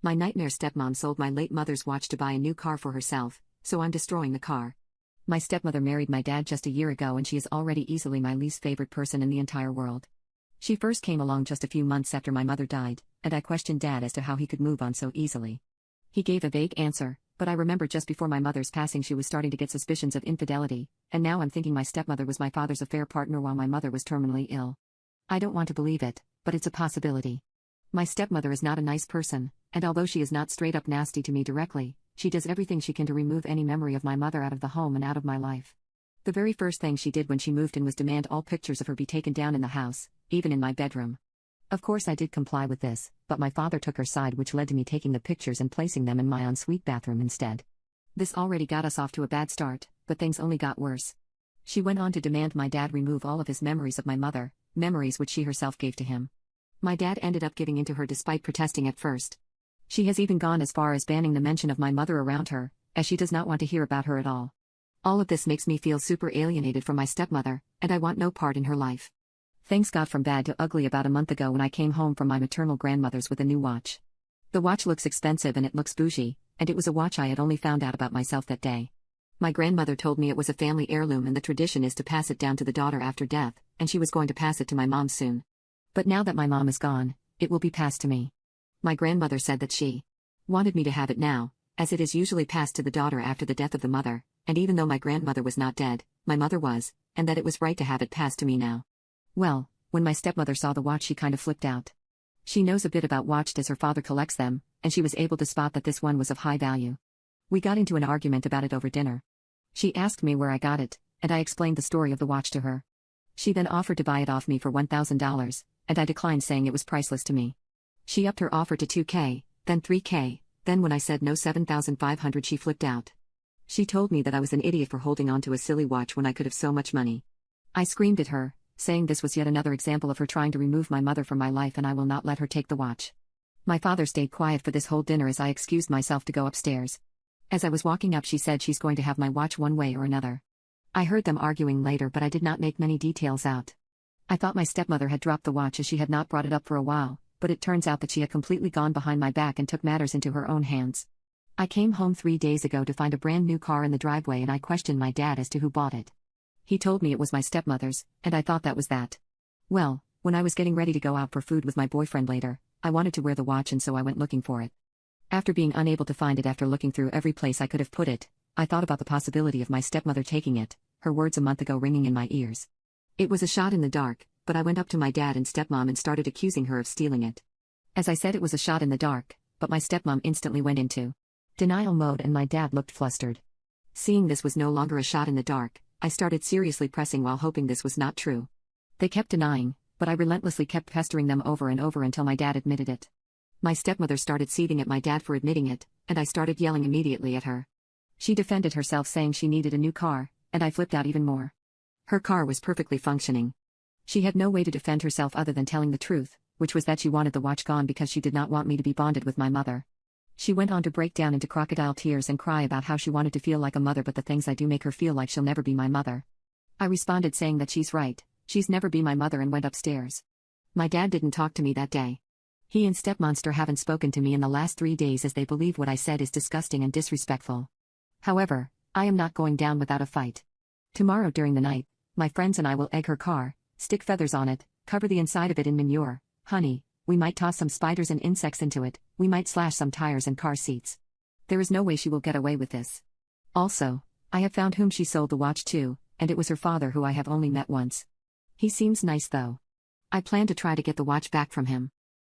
My nightmare stepmom sold my late mother's watch to buy a new car for herself, so I'm destroying the car. My stepmother married my dad just a year ago and she is already easily my least favorite person in the entire world. She first came along just a few months after my mother died, and I questioned Dad as to how he could move on so easily. He gave a vague answer, but I remember just before my mother's passing she was starting to get suspicions of infidelity, and now I'm thinking my stepmother was my father's affair partner while my mother was terminally ill. I don't want to believe it, but it's a possibility. My stepmother is not a nice person, and although she is not straight up nasty to me directly, she does everything she can to remove any memory of my mother out of the home and out of my life. The very first thing she did when she moved in was demand all pictures of her be taken down in the house, even in my bedroom. Of course I did comply with this, but my father took her side, which led to me taking the pictures and placing them in my ensuite bathroom instead. This already got us off to a bad start, but things only got worse. She went on to demand my dad remove all of his memories of my mother, memories which she herself gave to him. My dad ended up giving in to her despite protesting at first. She has even gone as far as banning the mention of my mother around her, as she does not want to hear about her at all. All of this makes me feel super alienated from my stepmother, and I want no part in her life. Things got from bad to ugly about a month ago when I came home from my maternal grandmother's with a new watch. The watch looks expensive and it looks bougie, and it was a watch I had only found out about myself that day. My grandmother told me it was a family heirloom and the tradition is to pass it down to the daughter after death, and she was going to pass it to my mom soon. But now that my mom is gone, it will be passed to me. My grandmother said that she wanted me to have it now, as it is usually passed to the daughter after the death of the mother, and even though my grandmother was not dead, my mother was, and that it was right to have it passed to me now. Well, when my stepmother saw the watch she kind of flipped out. She knows a bit about watches as her father collects them, and she was able to spot that this one was of high value. We got into an argument about it over dinner. She asked me where I got it, and I explained the story of the watch to her. She then offered to buy it off me for $1,000, and I declined, saying it was priceless to me. She upped her offer to $2,000, then $3,000, then when I said no $7,500 she flipped out. She told me that I was an idiot for holding on to a silly watch when I could have so much money. I screamed at her, saying this was yet another example of her trying to remove my mother from my life and I will not let her take the watch. My father stayed quiet for this whole dinner as I excused myself to go upstairs. As I was walking up she said she's going to have my watch one way or another. I heard them arguing later but I did not make many details out. I thought my stepmother had dropped the watch as she had not brought it up for a while, but it turns out that she had completely gone behind my back and took matters into her own hands. I came home 3 days ago to find a brand new car in the driveway and I questioned my dad as to who bought it. He told me it was my stepmother's, and I thought that was that. Well, when I was getting ready to go out for food with my boyfriend later, I wanted to wear the watch and so I went looking for it. After being unable to find it after looking through every place I could have put it, I thought about the possibility of my stepmother taking it, her words a month ago ringing in my ears. It was a shot in the dark, but I went up to my dad and stepmom and started accusing her of stealing it. As I said, it was a shot in the dark, but my stepmom instantly went into denial mode and my dad looked flustered. Seeing this was no longer a shot in the dark, I started seriously pressing while hoping this was not true. They kept denying, but I relentlessly kept pestering them over and over until my dad admitted it. My stepmother started seething at my dad for admitting it, and I started yelling immediately at her. She defended herself saying she needed a new car, and I flipped out even more. Her car was perfectly functioning. She had no way to defend herself other than telling the truth, which was that she wanted the watch gone because she did not want me to be bonded with my mother. She went on to break down into crocodile tears and cry about how she wanted to feel like a mother, but the things I do make her feel like she'll never be my mother. I responded saying that she's right, she's never be my mother, and went upstairs. My dad didn't talk to me that day. He and stepmonster haven't spoken to me in the last 3 days as they believe what I said is disgusting and disrespectful. However, I am not going down without a fight. Tomorrow during the night, my friends and I will egg her car, stick feathers on it, cover the inside of it in manure, honey, we might toss some spiders and insects into it, we might slash some tires and car seats. There is no way she will get away with this. Also, I have found whom she sold the watch to, and it was her father, who I have only met once. He seems nice though. I plan to try to get the watch back from him.